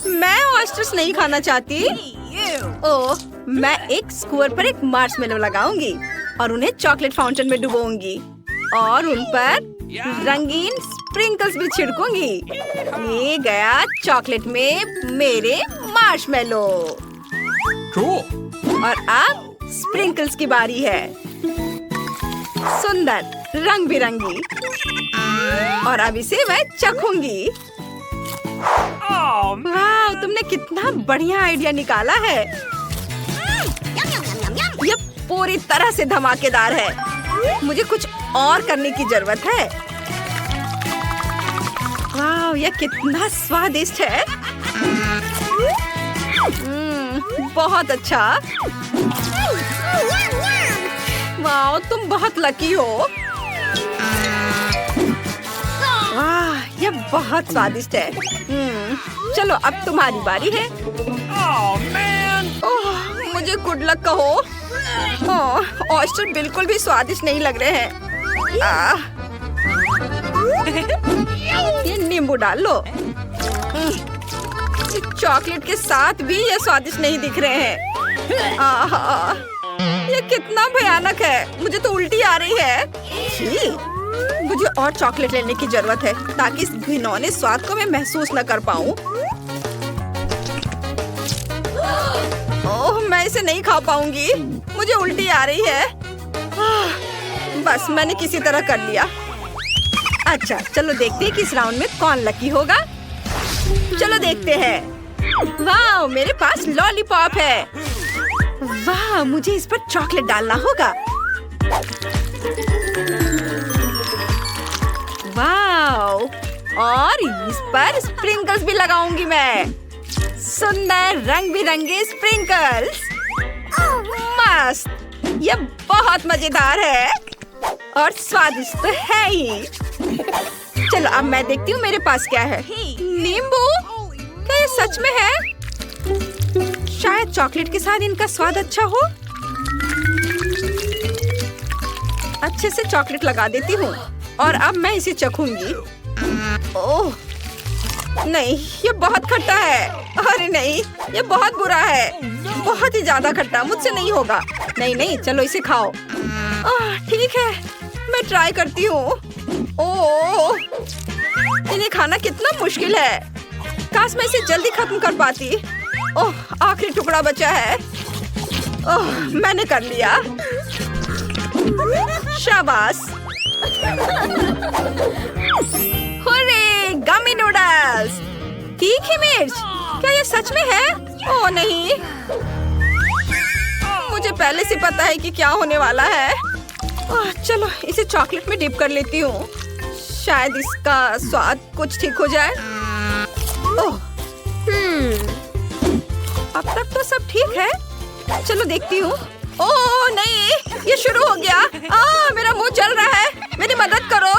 मैं ऑयस्टर्स नहीं खाना चाहती। ओह, मैं एक स्क्वायर पर एक मार्शमेलो लगाऊंगी और उन्हें चॉकलेट फाउंटेन में डुबोऊंगी और उन पर रंगीन स्प्रिंकल्स भी छिड़कूंगी। ये गया चॉकलेट में मेरे मार्शमेलो। और अब स्प्रिंकल्स की बारी है। सुंदर, रंग बिरंगी। और अब इसे मैं चखूंगी। वाह, तुमने कितना बढ़िया आइडिया निकाला है। ये पूरी तरह से धमाकेदार है। मुझे कुछ और करने की जरूरत है। वाह, यह कितना स्वादिष्ट है। बहुत अच्छा। वाह, तुम बहुत लकी हो। वाह, यह बहुत स्वादिष्ट है। चलो अब तुम्हारी बारी है। ओह, मुझे गुड लक कहो। ऑयस्टर बिल्कुल भी स्वादिष्ट नहीं लग रहे हैं। ये नींबू डाल लो। चॉकलेट के साथ भी ये स्वादिष्ट नहीं दिख रहे हैं। आहा, ये कितना भयानक है। मुझे तो उल्टी आ रही है। छी, मुझे और चॉकलेट लेने की जरूरत है ताकि इस घिनौने स्वाद को मैं महसूस न कर पाऊं। ओह, मैं इसे नहीं खा पाऊंगी। मुझे उल्टी आ रही है। बस मैंने किसी तरह कर लिया। अच्छा, चलो देखते हैं कि इस राउंड में कौन लकी होगा। चलो देखते हैं। वाह, मेरे पास लॉलीपॉप है। वाह, मुझे इस पर चॉकलेट डालना होगा। वाह, और इस पर स्प्रिंकल्स भी लगाऊंगी मैं। सुंदर रंग बिरंगे स्प्रिंकल्स। मस्त, ये बहुत मजेदार है और स्वादिष्ट तो है ही। चलो अब मैं देखती हूँ मेरे पास क्या है। नींबू? क्या ये सच में है? शायद चॉकलेट के साथ इनका स्वाद अच्छा हो। अच्छे से चॉकलेट लगा देती हूँ और अब मैं इसे चखूंगी। ओह नहीं, ये बहुत खट्टा है। अरे नहीं, ये बहुत बुरा है। बहुत ही ज्यादा खट्टा, मुझसे नहीं होगा। नहीं नहीं, चलो इसे खाओ। ठीक है, मैं ट्राई करती हूँ। ओह, इन्हें खाना कितना मुश्किल है। काश मैं इसे जल्दी खत्म कर पाती। ओह, आखिरी टुकड़ा बचा है। ओह, मैंने कर लिया। शाबाश। हुर्रे, गमी नूडल्स। तीखी मिर्च? क्या ये सच में है? ओह नहीं, मुझे पहले से पता है कि क्या होने वाला है। चलो इसे चॉकलेट में डिप कर लेती हूँ। शायद इसका स्वाद कुछ ठीक हो जाए। ओह, अब तक तो सब ठीक है। चलो देखती हूँ। ओह नहीं, ये शुरू हो गया। मेरा मुंह जल रहा है। मेरी मदद करो।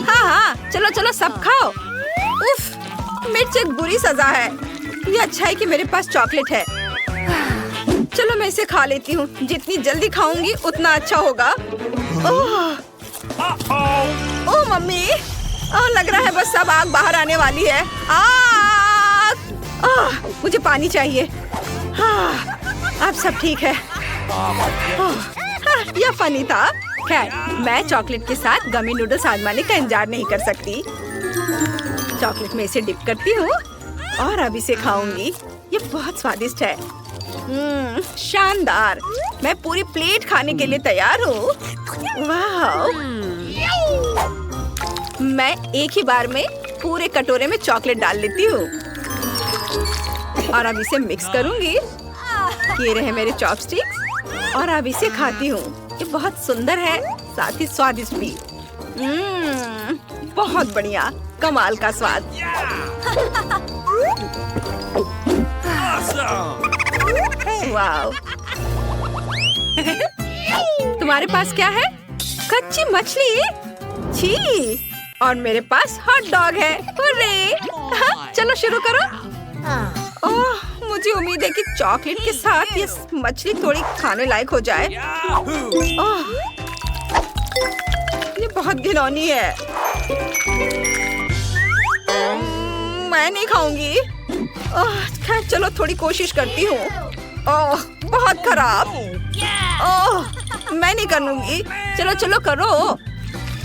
हाँ हाँ, चलो चलो सब खाओ। उफ, मिर्च एक बुरी सजा है। ये अच्छा है कि मेरे पास चॉकलेट है। चलो मैं इसे खा लेती हूँ। जितनी जल्दी खाऊंगी उतना अच्छा होगा। ओह मम्मी, लग रहा है बस सब आग बाहर आने वाली है। मुझे पानी चाहिए। अब सब ठीक है। यह फनी था। खैर, मैं चॉकलेट के साथ गमी नूडल्स आजमाने का इंतजार नहीं कर सकती। चॉकलेट में इसे डिप करती हूँ और अब इसे खाऊंगी। ये बहुत स्वादिष्ट है। शानदार। मैं पूरी प्लेट खाने के लिए तैयार हूँ। वाह, मैं एक ही बार में पूरे कटोरे में चॉकलेट डाल लेती हूँ और अब इसे मिक्स करूंगी। ये रहे मेरे चॉपस्टिक्स और अब इसे खाती हूँ। ये बहुत सुंदर है, साथ ही स्वादिष्ट भी। बहुत बढ़िया, कमाल का स्वाद। वाव। तुम्हारे पास क्या है? कच्ची मछली? छी। और मेरे पास हॉट डॉग है। हुर्रे! चलो शुरू करो। ओह, मुझे उम्मीद है कि चॉकलेट के साथ ये मछली थोड़ी खाने लायक हो जाए। ओह, ये बहुत घिनौनी है। मैं नहीं खाऊंगी। खैर चलो थोड़ी कोशिश करती हूँ। ओह बहुत खराब। ओह मैं नहीं करूँगी। चलो चलो करो।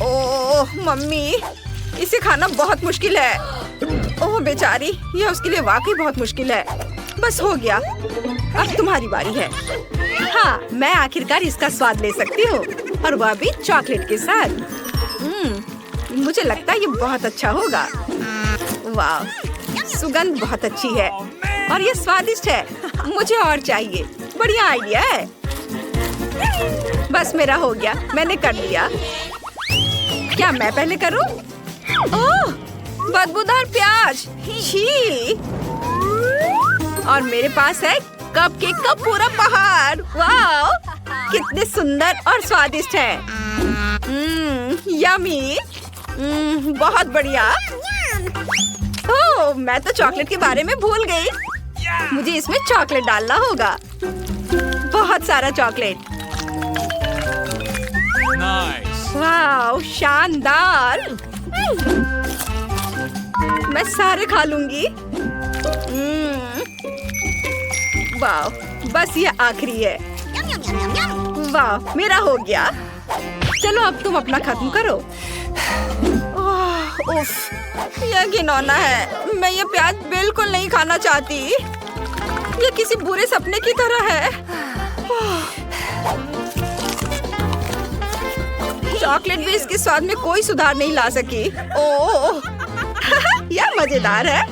ओह मम्मी, इसे खाना बहुत मुश्किल है। ओह बेचारी, यह उसके लिए वाकई बहुत मुश्किल है। बस हो गया, अब तुम्हारी बारी है। हाँ, मैं आखिरकार इसका स्वाद ले सकती हूँ, और वह भी चॉकलेट के साथ। मुझे लगता है ये बहुत अच्छा होगा। वाह, सुगंध बहुत अच्छी है और ये स्वादिष्ट है। मुझे और चाहिए। बढ़िया आइडिया है। बस मेरा हो गया, मैंने कर लिया। क्या मैं पहले करूं? ओह, बदबूदार प्याज। छी। और मेरे पास है कपकेक का पूरा पहाड़। वाह, कितने सुंदर और स्वादिष्ट है। यमी। बहुत बढ़िया। ओह, मैं तो चॉकलेट के बारे में भूल गई। मुझे इसमें चॉकलेट डालना होगा। बहुत सारा चॉकलेट। वाह, शानदार। मैं सारे खा लूंगी। वाह, बस ये आखिरी है। वाह, मेरा हो गया। चलो अब तुम अपना खत्म करो। उफ, यह घिनौना है। मैं ये प्याज बिल्कुल नहीं खाना चाहती। ये किसी बुरे सपने की तरह है। चॉकलेट भी इसके स्वाद में कोई सुधार नहीं ला सकी। ओह, यह मजेदार है।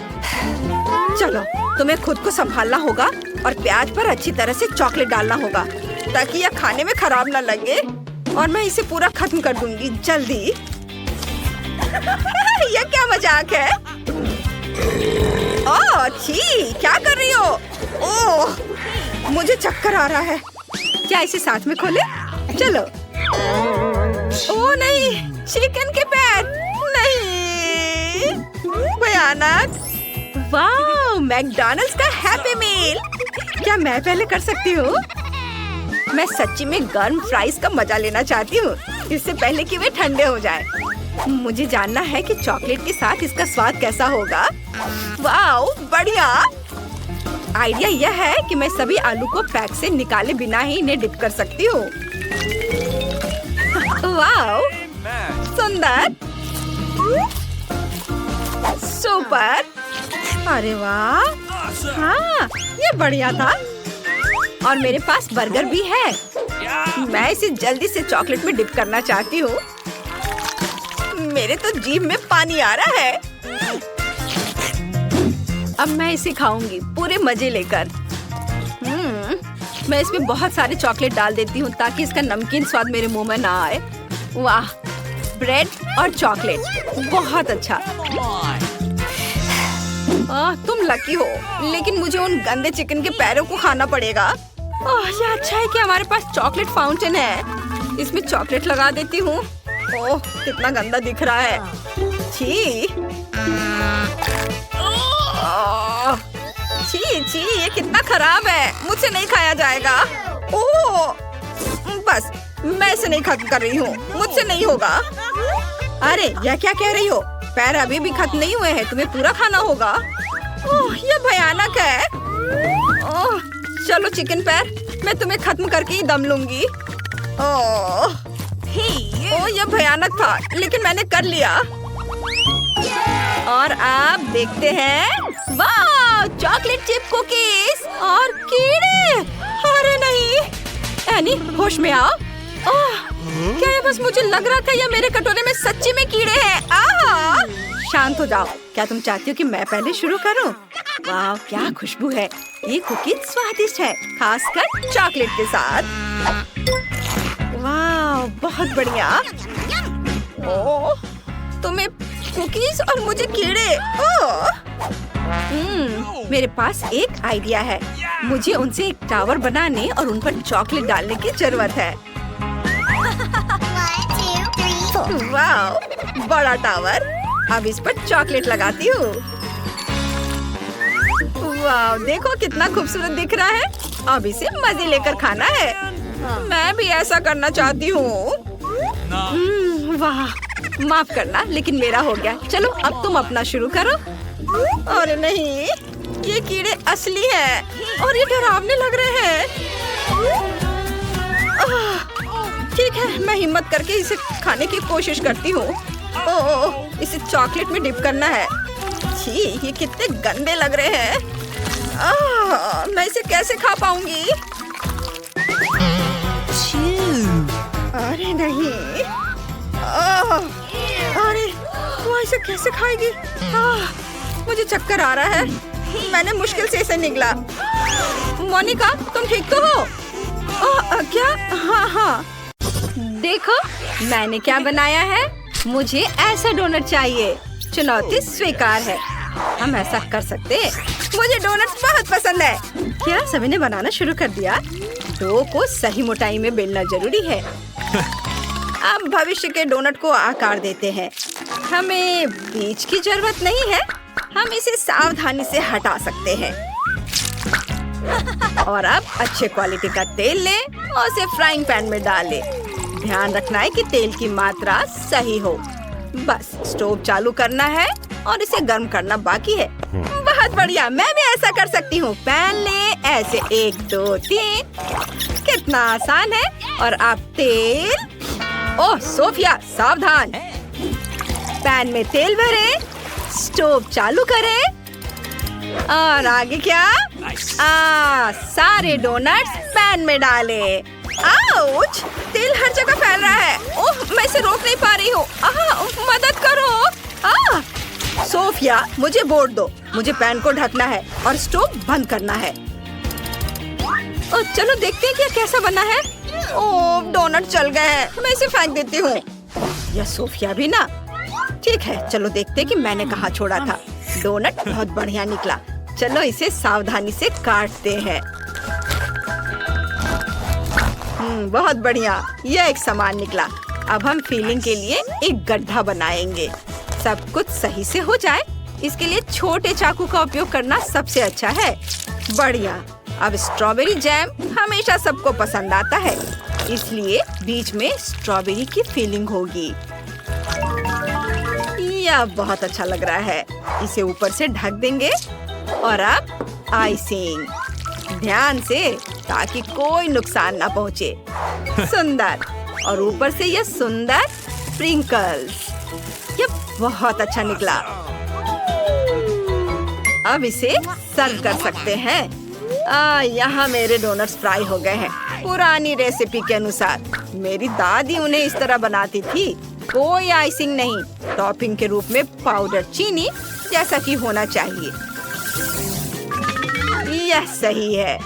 चलो, तुम्हें खुद को संभालना होगा और प्याज पर अच्छी तरह से चॉकलेट डालना होगा ताकि यह खाने में खराब ना लगे। और मैं इसे पूरा खत्म कर दूंगी जल्दी। यह क्या मजाक है? ओह छी, क्या कर रही हो? ओह, मुझे चक्कर आ रहा है। क्या इसे साथ में खोले? चलो। ओह नहीं, चिकन के पैर। नहीं, भयानक। वाह, मैकडॉनल्ड्स का हैप्पी मील। क्या मैं पहले कर सकती हूँ? मैं सच्ची में गर्म फ्राइज का मजा लेना चाहती हूँ, इससे पहले कि वे ठंडे हो जाएं। मुझे जानना है कि चॉकलेट के साथ इसका स्वाद कैसा होगा। वाह, बढ़िया। आइडिया यह है कि मैं सभी आलू को पैक से निकाले बिना ही इन्हें डिप कर सकती हूँ। वाह, सुंदर। सुपर। अरे वाह, हाँ, ये बढ़िया था। और मेरे पास बर्गर भी है। मैं इसे जल्दी से चॉकलेट में डिप करना चाहती हूँ। मेरे तो जीभ में पानी आ रहा है। अब मैं इसे खाऊंगी पूरे मजे लेकर। मैं इसमें बहुत सारे चॉकलेट डाल देती हूँ ताकि इसका नमकीन स्वाद मेरे मुंह में ना आए। वाह, ब्रेड और चॉकलेट, बहुत अच्छा। तुम लकी हो, लेकिन मुझे उन गंदे चिकन के पैरों को खाना पड़ेगा। ये अच्छा है कि हमारे पास चॉकलेट फाउंटेन है। इसमें चॉकलेट लगा देती हूँ। ओह, कितना गंदा दिख रहा है। छी। छी छी, ये कितना खराब है। मुझसे नहीं खाया जाएगा। ओह, बस मैं इसे नहीं खत्म कर रही हूँ। मुझसे नहीं होगा। अरे, यह क्या कह रही हो? पैर अभी भी खत्म नहीं हुए हैं, तुम्हें पूरा खाना होगा। ओह, यह भयानक है। ओह, चलो चिकन पैर, मैं तुम्हें खत्म करके ही दम लूंगी। ओह, यह भयानक था, लेकिन मैंने कर लिया। और आप देखते हैं, वाह, चॉकलेट चिप कुकीज और कीड़े। अरे नहीं, एनी, होश में आओ। ओह, क्या ये बस मुझे लग रहा था या मेरे कटोरे में सच्ची में कीड़े हैं? आहा! शांत हो जाओ। क्या तुम चाहती हो कि मैं पहले शुरू करूं? वाह, क्या खुशबू है। ये कुकीज स्वादिष्ट है, खासकर चॉकलेट के साथ। वाह, बहुत बढ़िया। ओह, तुम्हें कुकीज और मुझे कीड़े। ओह, मेरे पास एक आइडिया है। मुझे उनसे एक टावर बनाने और उन पर चॉकलेट डालने की जरूरत है। वाह, बड़ा टावर। अब इस पर चॉकलेट लगाती हूँ। वाह, देखो कितना खूबसूरत दिख रहा है। अब इसे मजे लेकर खाना है। मैं भी ऐसा करना चाहती हूँ। वाह, माफ करना, लेकिन मेरा हो गया। चलो अब तुम अपना शुरू करो। अरे नहीं, ये कीड़े असली हैं और ये डरावने लग रहे हैं। ठीक है, मैं हिम्मत करके इसे खाने की कोशिश करती हूँ। ओह, इसे चॉकलेट में डिप करना है। छी, ये कितने गंदे लग रहे हैं। मैं इसे कैसे खा पाऊंगी? अरे नहीं। अरे वो इसे कैसे खाएगी? मुझे चक्कर आ रहा है। मैंने मुश्किल से इसे निगला। मोनिका, तुम ठीक तो हो? क्या? हाँ। देखो मैंने क्या बनाया है। मुझे ऐसा डोनट चाहिए। चुनौती स्वीकार है। हम ऐसा कर सकते हैं। मुझे डोनट बहुत पसंद है। क्या सभी ने बनाना शुरू कर दिया? डो को सही मोटाई में बेलना जरूरी है। अब भविष्य के डोनट को आकार देते हैं। हमें बीज की जरूरत नहीं है। हम इसे सावधानी से हटा सकते हैं। और अब अच्छे क्वालिटी का तेल लें और उसे फ्राइंग पैन में डालें। ध्यान रखना है कि तेल की मात्रा सही हो। बस स्टोव चालू करना है और इसे गर्म करना बाकी है। बहुत बढ़िया, मैं भी ऐसा कर सकती हूँ। पैन ले, ऐसे 1 2 3। कितना आसान है। और अब तेल। ओह सोफिया, सावधान। पैन में तेल भरे, स्टोव चालू करें और आगे क्या? सारे डोनट्स पैन में डाले। आउच! तेल हर जगह फैल रहा है। ओह, मैं इसे रोक नहीं पा रही हूँ। मदद करो। सोफिया, मुझे बोर्ड दो। मुझे पैन को ढकना है और स्टोव बंद करना है। चलो देखते हैं क्या कैसा बना है। ओह, डोनट जल गए हैं। मैं इसे फेंक देती हूँ। यह सोफिया भी ना। ठीक है, चलो देखते हैं कि मैंने कहाँ छोड़ा था। डोनट बहुत बढ़िया निकला। चलो इसे सावधानी से काटते हैं। बहुत बढ़िया, यह एक समान निकला। अब हम फिलिंग के लिए एक गड्ढा बनाएंगे। सब कुछ सही से हो जाए, इसके लिए छोटे चाकू का उपयोग करना सबसे अच्छा है। बढ़िया। अब स्ट्रॉबेरी जैम हमेशा सबको पसंद आता है, इसलिए बीच में स्ट्रॉबेरी की फिलिंग होगी। यह बहुत अच्छा लग रहा है। इसे ऊपर से ढक देंगे और अब आइसिंग। ध्यान से, ताकि कोई नुकसान ना पहुंचे। सुंदर। और ऊपर से ये सुंदर स्प्रिंकल्स। ये बहुत अच्छा निकला। अब इसे सर्व कर सकते हैं। यहाँ मेरे डोनट्स फ्राई हो गए हैं, पुरानी रेसिपी के अनुसार। मेरी दादी उन्हें इस तरह बनाती थी। कोई आइसिंग नहीं, टॉपिंग के रूप में पाउडर चीनी जैसा कि होना चाहिए। यह सही है।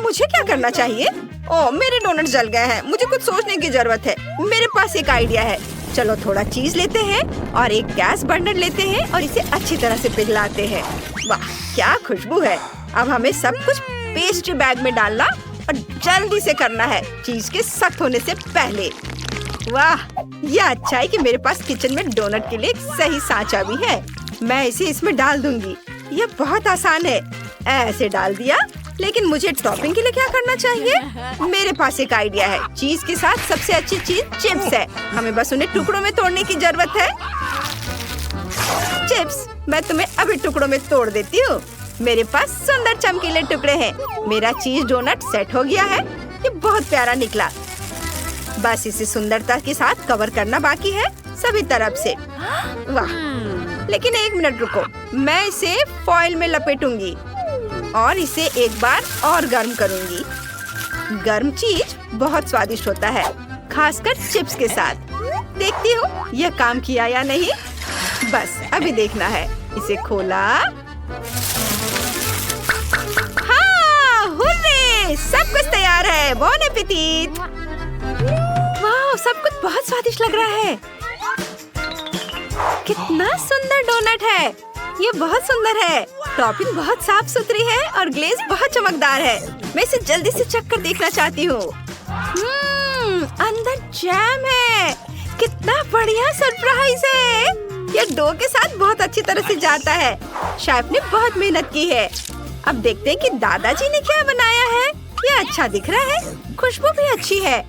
मुझे क्या करना चाहिए? ओह, मेरे डोनट जल गए हैं। मुझे कुछ सोचने की जरूरत है। मेरे पास एक आइडिया है। चलो थोड़ा चीज लेते हैं और एक गैस बर्नर लेते हैं और इसे अच्छी तरह से पिघलाते हैं। वाह, क्या खुशबू है। अब हमें सब कुछ पेस्ट्री बैग में डालना और जल्दी से करना है, चीज के सख्त होने से पहले। वाह, यह अच्छा है कि मेरे पास किचन में डोनट के लिए एक सही सांचा भी है। मैं इसे इसमें डाल दूंगी। यह बहुत आसान है। ऐसे डाल दिया। लेकिन मुझे टॉपिंग के लिए क्या करना चाहिए? मेरे पास एक आइडिया है। चीज के साथ सबसे अच्छी चीज चिप्स है। हमें बस उन्हें टुकड़ों में तोड़ने की जरूरत है। चिप्स, मैं तुम्हें अभी टुकड़ों में तोड़ देती हूँ। मेरे पास सुंदर चमकीले टुकड़े हैं। मेरा चीज डोनट सेट हो गया है। ये बहुत प्यारा निकला। बस इसे सुंदरता के साथ कवर करना बाकी है, सभी तरफ से। वाह, लेकिन एक मिनट रुको। मैं इसे फॉइल में लपेटूंगी और इसे एक बार और गर्म करूंगी। गर्म चीज बहुत स्वादिष्ट होता है, खासकर चिप्स के साथ। देखती हूँ यह काम किया या नहीं। बस अभी देखना है। इसे खोला। हाँ, हुर्रे! सब कुछ तैयार है। बॉन एपेटिट! वाह, सब कुछ बहुत स्वादिष्ट लग रहा है। कितना सुंदर डोनट है। ये बहुत सुंदर है। टॉपिंग बहुत साफ सुथरी है और ग्लेज बहुत चमकदार है। मैं इसे जल्दी से चख कर देखना चाहती हूँ। अंदर जैम है। कितना बढ़िया सरप्राइज है। ये डो के साथ बहुत अच्छी तरह से जाता है। शेफ ने बहुत मेहनत की है। अब देखते हैं कि दादाजी ने क्या बनाया है। ये अच्छा दिख रहा है। खुशबू भी अच्छी है।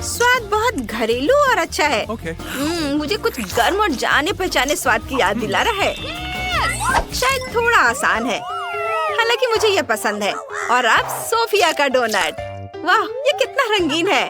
स्वाद बहुत घरेलू और अच्छा है। मुझे कुछ गर्म और जाने पहचाने स्वाद की याद दिला रहा है। शायद थोड़ा आसान है। हालांकि मुझे ये पसंद है। और अब सोफिया का डोनट। वाह, ये कितना रंगीन है।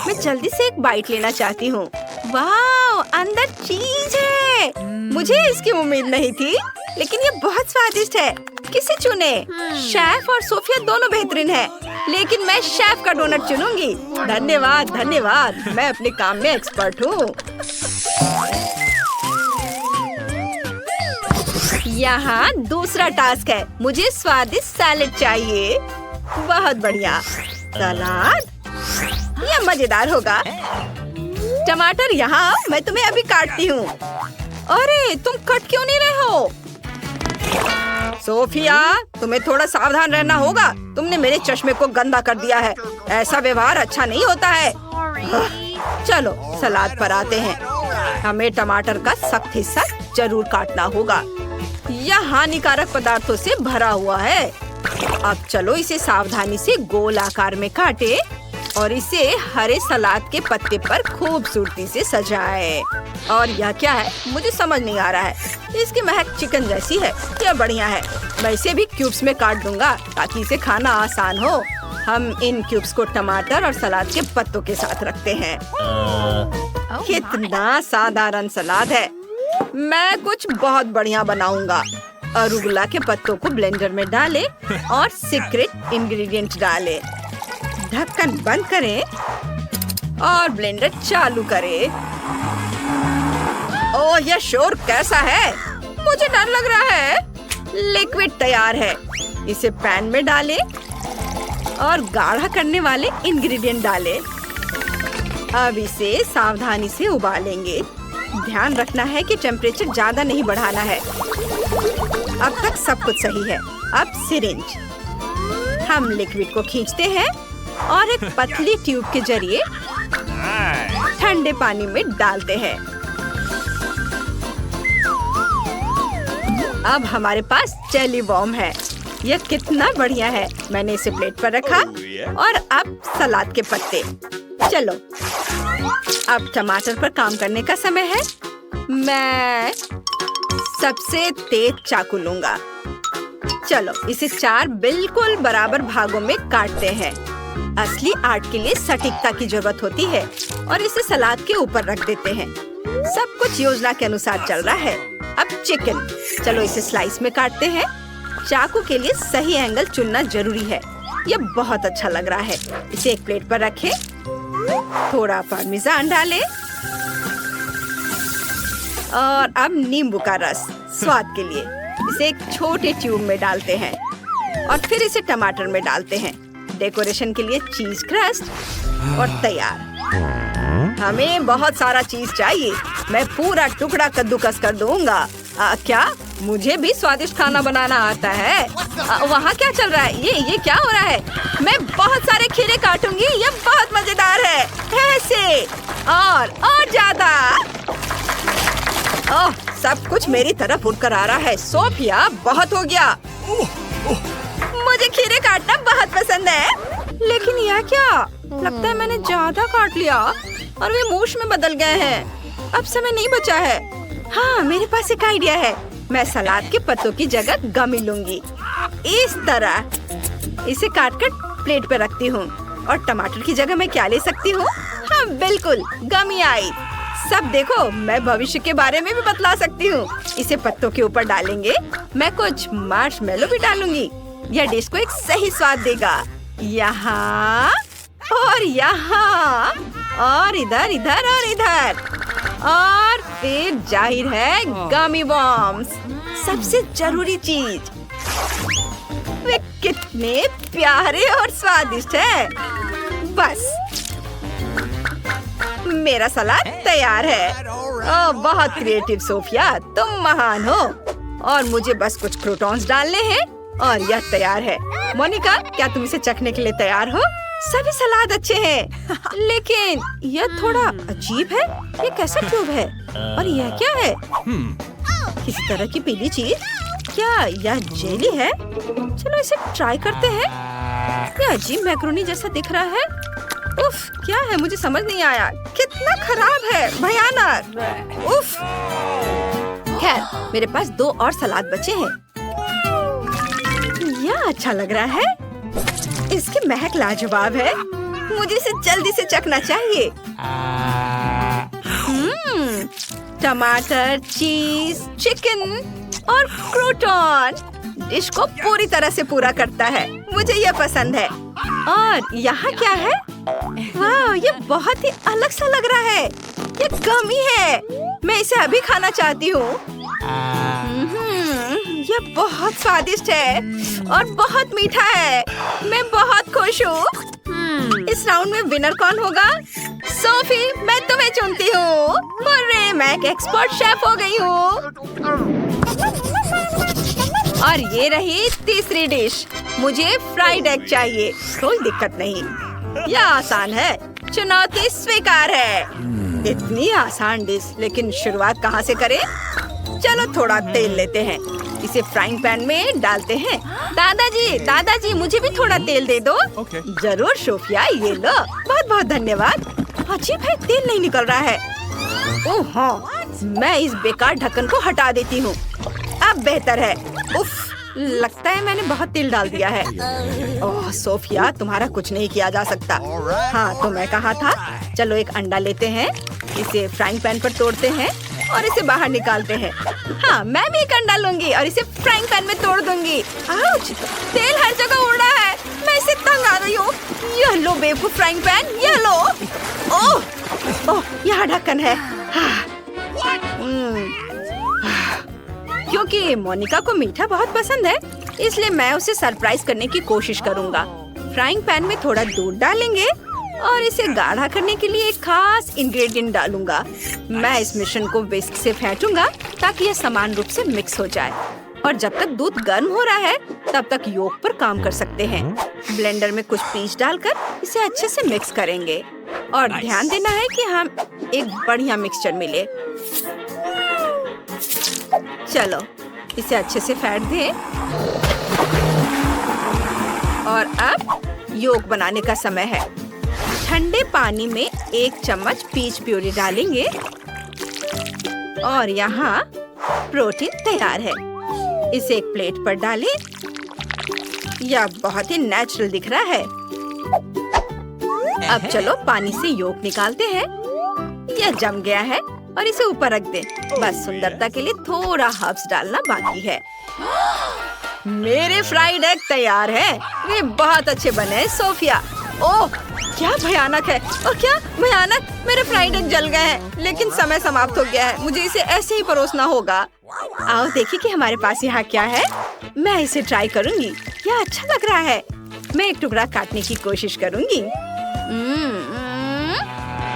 मैं जल्दी से एक बाइट लेना चाहती हूँ। वाह, अंदर चीज है। मुझे इसकी उम्मीद नहीं थी, लेकिन ये बहुत स्वादिष्ट है। किसे चुने? शेफ और सोफिया दोनों बेहतरीन है, लेकिन मैं शेफ का डोनट चुनूंगी। धन्यवाद धन्यवाद, मैं अपने काम में एक्सपर्ट हूँ। यहाँ दूसरा टास्क है। मुझे स्वादिष्ट सैलेड चाहिए। बहुत बढ़िया। सलाद, ये मजेदार होगा। टमाटर यहाँ, मैं तुम्हें अभी काटती हूँ। अरे, तुम कट क्यों नहीं रहे हो? सोफिया, तुम्हें थोड़ा सावधान रहना होगा। तुमने मेरे चश्मे को गंदा कर दिया है। ऐसा व्यवहार अच्छा नहीं होता है। चलो सलाद पर आते हैं। हमें टमाटर का सख्त हिस्सा जरूर काटना होगा। यह हानिकारक पदार्थों से भरा हुआ है। अब चलो इसे सावधानी से गोल आकार में काटे और इसे हरे सलाद के पत्ते पर खूबसूरती से सजाए। और यह क्या है? मुझे समझ नहीं आ रहा है। इसकी महक चिकन जैसी है। यह बढ़िया है। मैं इसे भी क्यूब्स में काट दूंगा ताकि इसे खाना आसान हो। हम इन क्यूब्स को टमाटर और सलाद के पत्तों के साथ रखते हैं। कितना साधारण सलाद है। मैं कुछ बहुत बढ़िया बनाऊंगा। अरुगुला के पत्तों को ब्लेंडर में डालें और सीक्रेट इंग्रेडिएंट डालें। ढक्कन बंद करें और ब्लेंडर चालू करें। ओह, यह शोर कैसा है? मुझे डर लग रहा है। लिक्विड तैयार है। इसे पैन में डालें और गाढ़ा करने वाले इंग्रेडिएंट डालें। अब इसे सावधानी से उबालेंगे। ध्यान रखना है कि टेम्परेचर ज्यादा नहीं बढ़ाना है। अब तक सब कुछ सही है। अब सिरिंज। हम लिक्विड को खींचते हैं और एक पतली ट्यूब के जरिए ठंडे पानी में डालते हैं। अब हमारे पास जेली बॉम्ब है। यह कितना बढ़िया है। मैंने इसे प्लेट पर रखा और अब सलाद के पत्ते। चलो, अब टमाटर पर काम करने का समय है। मैं सबसे तेज चाकू लूंगा। चलो, इसे 4 बिल्कुल बराबर भागों में काटते हैं। असली आर्ट के लिए सटीकता की जरूरत होती है और इसे सलाद के ऊपर रख देते हैं। सब कुछ योजना के अनुसार चल रहा है। अब चिकन। चलो इसे स्लाइस में काटते हैं। चाकू के लिए सही एंगल चुनना जरूरी है। यह बहुत अच्छा लग रहा है। इसे एक प्लेट पर रखें। थोड़ा पार्मेजान डालें और अब नींबू का रस स्वाद के लिए। इसे एक छोटे ट्यूब में डालते हैं और फिर इसे टमाटर में डालते हैं। डेकोरेशन के लिए चीज क्रस्ट और तैयार। हमें बहुत सारा चीज चाहिए। मैं पूरा टुकड़ा कद्दूकस कर दूंगा। क्या मुझे भी स्वादिष्ट खाना बनाना आता है? वहाँ क्या चल रहा है? ये क्या हो रहा है? मैं बहुत सारे खीरे काटूंगी। ये बहुत मजेदार है। ऐसे और ज्यादा। ओह, सब कुछ मेरी तरफ उड़कर आ रहा है। सोफिया, बहुत हो गया। मुझे खीरे काटना बहुत पसंद है। लेकिन यह क्या? लगता है मैंने ज्यादा काट लिया और वे मूछ में बदल गए हैं। अब समय नहीं बचा है। हाँ, मेरे पास एक आइडिया है। मैं सलाद के पत्तों की जगह गमी लूंगी। इस तरह इसे काटकर प्लेट पर रखती हूँ। और टमाटर की जगह मैं क्या ले सकती हूँ? हाँ बिल्कुल, गमी आई। सब देखो, मैं भविष्य के बारे में भी बतला सकती हूँ। इसे पत्तों के ऊपर डालेंगे। मैं कुछ मार्शमेलो भी डालूंगी। यह डिश को एक सही स्वाद देगा। यहाँ और यहाँ और इधर इधर और इधर। और फिर जाहिर है गमी बॉम्ब्स। सबसे जरूरी चीज। वे कितने प्यारे और स्वादिष्ट है। बस मेरा सलाद तैयार है। ओह, बहुत क्रिएटिव सोफिया, तुम महान हो। और मुझे बस कुछ क्रूटॉन्स डालने हैं और यह तैयार है। मोनिका, क्या तुम इसे चखने के लिए तैयार हो? सभी सलाद अच्छे हैं, लेकिन यह थोड़ा अजीब है। ये कैसा ट्यूब है? और यह क्या है? किसी तरह की पीली चीज? क्या यह जेली है? चलो इसे ट्राई करते हैं। यह अजीब मैक्रोनी जैसा दिख रहा है। उफ, क्या है? मुझे समझ नहीं आया। कितना खराब है, भयानक। उफ। खैर, मेरे पास 2 और सलाद बचे हैं। यह अच्छा लग रहा है। इसकी महक लाजवाब है। मुझे इसे जल्दी से चखना चाहिए। टमाटर, चीज, चिकन और क्रूटॉन डिश को पूरी तरह से पूरा करता है। मुझे यह पसंद है। और यहाँ क्या है? वाह, ये बहुत ही अलग सा लग रहा है। ये गमी है। मैं इसे अभी खाना चाहती हूँ। ये बहुत स्वादिष्ट है और बहुत मीठा है। मैं बहुत खुश हूँ। इस राउंड में विनर कौन होगा? सोफी, मैं तुम्हें चुनती हूँ। अरे, मैं एक एक्सपर्ट शेफ हो गई हूँ। और ये रही तीसरी डिश। मुझे फ्राइड एग चाहिए। कोई दिक्कत नहीं, यह आसान है। चुनौती स्वीकार है। इतनी आसान डिश, लेकिन शुरुआत कहाँ से करें? चलो थोड़ा तेल लेते हैं। इसे फ्राइंग पैन में डालते हैं। दादाजी, मुझे भी थोड़ा तेल दे दो। जरूर सोफिया, ये लो। बहुत बहुत धन्यवाद। अजीब है, तेल नहीं निकल रहा है। ओह हाँ, मैं इस बेकार ढक्कन को हटा देती हूँ। अब बेहतर है। उफ, लगता है मैंने बहुत तेल डाल दिया है। ओह सोफिया, तुम्हारा कुछ नहीं किया जा सकता। हाँ, तो मैं कहा था। चलो एक अंडा लेते हैं। इसे फ्राइंग पैन पर तोड़ते हैं और इसे बाहर निकालते हैं। हाँ, मैं भी एक अंडा लूंगी और इसे फ्राइंग पैन में तोड़ दूंगी। आउच! तेल हर जगह उड़ रहा है। मैं इसे तंग आ गई हूँ। यह लो बेवकूफ फ्राइंग पैन, यह लो। ओह, यहाँ ढक्कन है। क्योंकि मोनिका को मीठा बहुत पसंद है, इसलिए मैं उसे सरप्राइज करने की कोशिश करूँगा। फ्राइंग पैन में थोड़ा दूध डालेंगे और इसे गाढ़ा करने के लिए एक खास इंग्रेडिएंट डालूंगा। मैं इस मिश्रण को विस्क से फेंटूंगा ताकि यह समान रूप से मिक्स हो जाए। और जब तक दूध गर्म हो रहा है, तब तक योग पर काम कर सकते हैं। ब्लेंडर में कुछ पीस डालकर इसे अच्छे से मिक्स करेंगे। और ध्यान देना है कि हम एक बढ़िया मिक्सचर मिले। चलो इसे अच्छे से फेंट दें। और अब योग बनाने का समय है। ठंडे पानी में 1 चम्मच पीच प्यूरी डालेंगे और यहाँ प्रोटीन तैयार है। इसे एक प्लेट पर डालें। यह बहुत ही नेचुरल दिख रहा है। अब चलो पानी से योग निकालते हैं। यह जम गया है और इसे ऊपर रख दें। बस सुंदरता के लिए थोड़ा हर्ब्स डालना बाकी है। मेरे फ्राइड एग तैयार है। वे बहुत अच्छे बने हैं सोफिया। ओह, क्या भयानक है। और क्या भयानक, मेरे फ्राइड एग जल गए हैं। लेकिन समय समाप्त हो गया है। मुझे इसे ऐसे ही परोसना होगा। आओ देखिए कि हमारे पास यहाँ क्या है। मैं इसे ट्राई करूँगी। यह अच्छा लग रहा है। मैं एक टुकड़ा काटने की कोशिश करूँगी।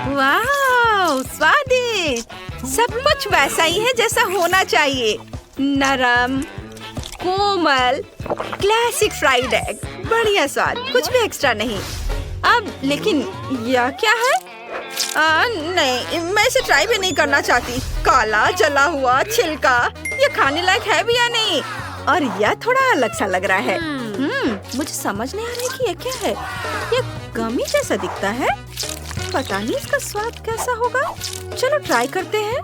वाह, स्वादिष्ट। सब कुछ वैसा ही है जैसा होना चाहिए। नरम, कोमल, क्लासिक फ्राइड एग। बढ़िया स्वाद, कुछ भी एक्स्ट्रा नहीं। अब लेकिन यह क्या है? नहीं, मैं इसे ट्राई भी नहीं करना चाहती। काला जला हुआ छिलका, ये खाने लायक है भी या नहीं? और यह थोड़ा अलग सा लग रहा है। मुझे समझ नहीं आ रहा है कि यह क्या है। यह गमी जैसा दिखता है। पता नहीं इसका स्वाद कैसा होगा। चलो ट्राई करते हैं।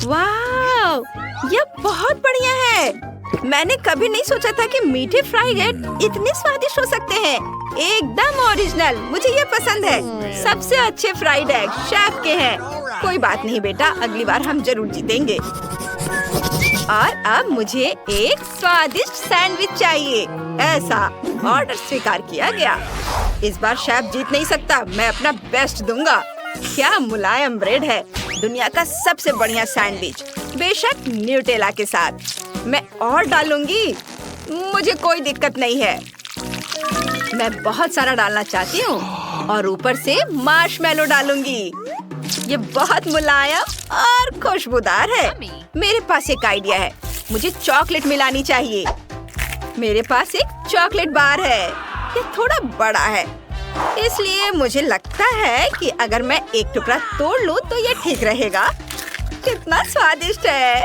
वाह, यह बहुत बढ़िया है। मैंने कभी नहीं सोचा था कि मीठे फ्राइड एग इतने स्वादिष्ट हो सकते हैं। एकदम ओरिजिनल। मुझे ये पसंद है। सबसे अच्छे फ्राइड एग शेफ के हैं। कोई बात नहीं बेटा, अगली बार हम जरूर जीतेंगे। और अब मुझे एक स्वादिष्ट सैंडविच चाहिए। ऐसा ऑर्डर स्वीकार किया गया। इस बार शेफ जीत नहीं सकता। मैं अपना बेस्ट दूंगा। क्या मुलायम ब्रेड है। दुनिया का सबसे बढ़िया सैंडविच, बेशक न्यूटेला के साथ। मैं और डालूंगी, मुझे कोई दिक्कत नहीं है। मैं बहुत सारा डालना चाहती हूँ और ऊपर से मार्शमेलो डालूंगी। ये बहुत मुलायम और खुशबूदार है। मेरे पास एक आइडिया है। मुझे चॉकलेट मिलानी चाहिए। मेरे पास एक चॉकलेट बार है। ये थोड़ा बड़ा है, इसलिए मुझे लगता है कि अगर मैं एक टुकड़ा तोड़ लूं तो ये ठीक रहेगा। कितना स्वादिष्ट है।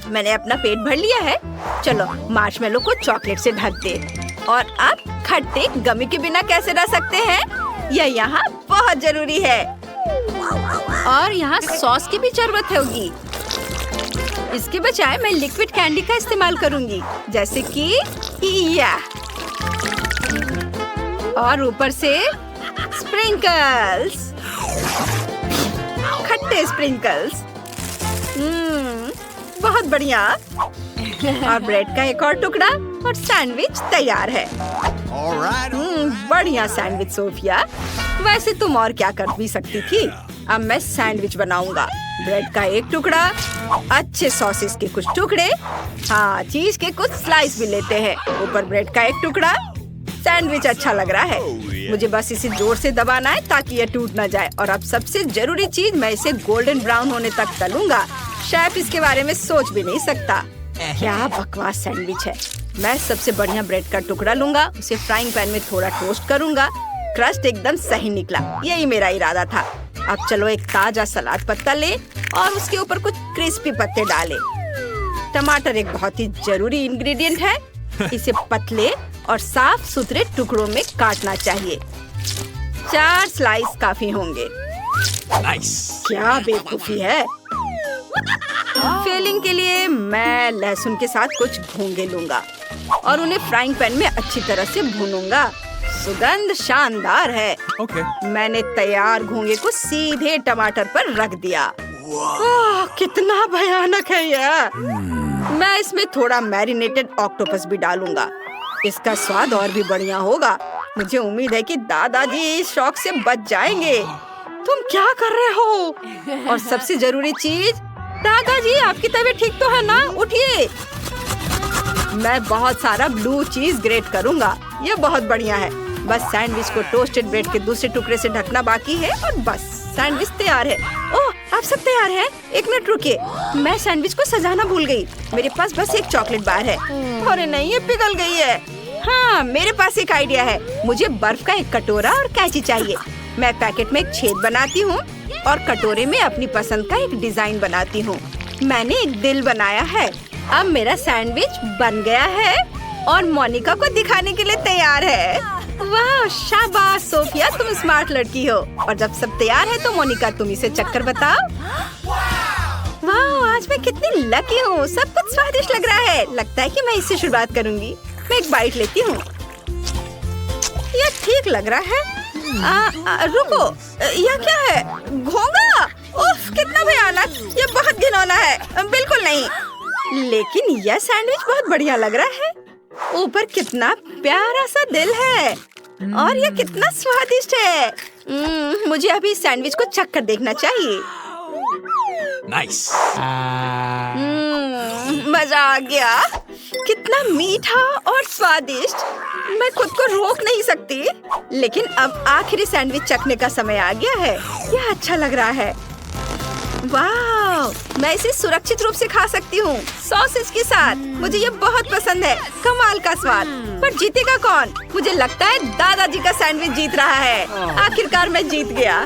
मैंने अपना पेट भर लिया है। चलो मार्शमेलो को चॉकलेट से ढक दे। और अब खट्टे गमी के बिना कैसे रह सकते हैं। यह यहाँ बहुत जरूरी है। और यहाँ सॉस की भी जरूरत होगी। इसके बजाय मैं लिक्विड कैंडी का इस्तेमाल करूंगी, जैसे कि या और ऊपर से स्प्रिंकल्स, खट्टे स्प्रिंकल्स। बहुत बढ़िया। और ब्रेड का एक और टुकड़ा और सैंडविच तैयार है। बढ़िया सैंडविच सोफिया। वैसे तुम और क्या कर भी सकती थी। अब मैं सैंडविच बनाऊंगा। ब्रेड का एक टुकड़ा, अच्छे सॉसेस के कुछ टुकड़े, हाँ चीज के कुछ स्लाइस भी लेते हैं। ऊपर ब्रेड का एक टुकड़ा। सैंडविच अच्छा लग रहा है। मुझे बस इसे जोर से दबाना है ताकि ये टूट ना जाए। और अब सबसे जरूरी चीज, मैं इसे गोल्डन ब्राउन होने तक तलूंगा। शेफ इसके बारे में सोच भी नहीं सकता। क्या बकवास सैंडविच है। मैं सबसे बढ़िया ब्रेड का टुकड़ा लूंगा, उसे फ्राइंग पैन में थोड़ा टोस्ट करूंगा। क्रस्ट एकदम सही निकला, यही मेरा इरादा था। अब चलो एक ताजा सलाद पत्ता ले और उसके ऊपर कुछ क्रिस्पी पत्ते डाले। टमाटर एक बहुत ही जरूरी इंग्रेडिएंट है। इसे पतले और साफ सुथरे टुकड़ों में काटना चाहिए। 4 स्लाइस काफी होंगे। क्या बेवकूफी है। फिलिंग के लिए मैं लहसुन के साथ कुछ घोंगे लूंगा और उन्हें फ्राइंग पैन में अच्छी तरह से भूनूंगा। सुगंध शानदार है। मैंने तैयार घोंगे को सीधे टमाटर पर रख दिया। कितना भयानक है यह। मैं इसमें थोड़ा मैरिनेटेड ऑक्टोपस भी डालूंगा। इसका स्वाद और भी बढ़िया होगा। मुझे उम्मीद है कि दादाजी इस शौक से बच जाएंगे। तुम क्या कर रहे हो? और सबसे जरूरी चीज, दादाजी आपकी तबीयत ठीक तो है ना? उठिए। मैं बहुत सारा ब्लू चीज ग्रेट करूंगा। ये बहुत बढ़िया है। बस सैंडविच को टोस्टेड ब्रेड के दूसरे टुकड़े से ढकना बाकी है और बस सैंडविच तैयार है। ओह, आप सब तैयार हैं? एक मिनट रुकिए, मैं सैंडविच को सजाना भूल गई। मेरे पास बस एक चॉकलेट बार है। अरे नहीं, ये पिघल गई है। हाँ, मेरे पास एक आइडिया है। मुझे बर्फ का एक कटोरा और कैंची चाहिए। मैं पैकेट में एक छेद बनाती हूँ और कटोरे में अपनी पसंद का एक डिजाइन बनाती हूँ। मैंने एक दिल बनाया है। अब मेरा सैंडविच बन गया है और मोनिका को दिखाने के लिए तैयार है। वाह, शाबाश सोफिया, तुम स्मार्ट लड़की हो। और जब सब तैयार है तो मोनिका तुम इसे चक्कर बताओ। वाह, आज मैं कितनी लकी हूँ। सब कुछ स्वादिष्ट लग रहा है। लगता है कि मैं इससे शुरुआत करूँगी। मैं एक बाइट लेती हूँ। यह ठीक लग रहा है। रुको, यह क्या है? घोंगा? उफ, कितना भयानक। ये बहुत घिनौना है। बिल्कुल नहीं। लेकिन यह सैंडविच बहुत बढ़िया लग रहा है। ऊपर कितना प्यारा सा दिल है और यह कितना स्वादिष्ट है। मुझे अभी सैंडविच को चख कर देखना चाहिए। नाइस। मजा आ गया। कितना मीठा और स्वादिष्ट। मैं खुद को रोक नहीं सकती। लेकिन अब आखिरी सैंडविच चखने का समय आ गया है। यह अच्छा लग रहा है। वाह, मैं इसे सुरक्षित रूप से खा सकती हूँ सॉसेस के साथ। मुझे ये बहुत पसंद है। कमाल का स्वाद। पर जीतेगा कौन? मुझे लगता है दादाजी का सैंडविच जीत रहा है। आखिरकार मैं जीत गया।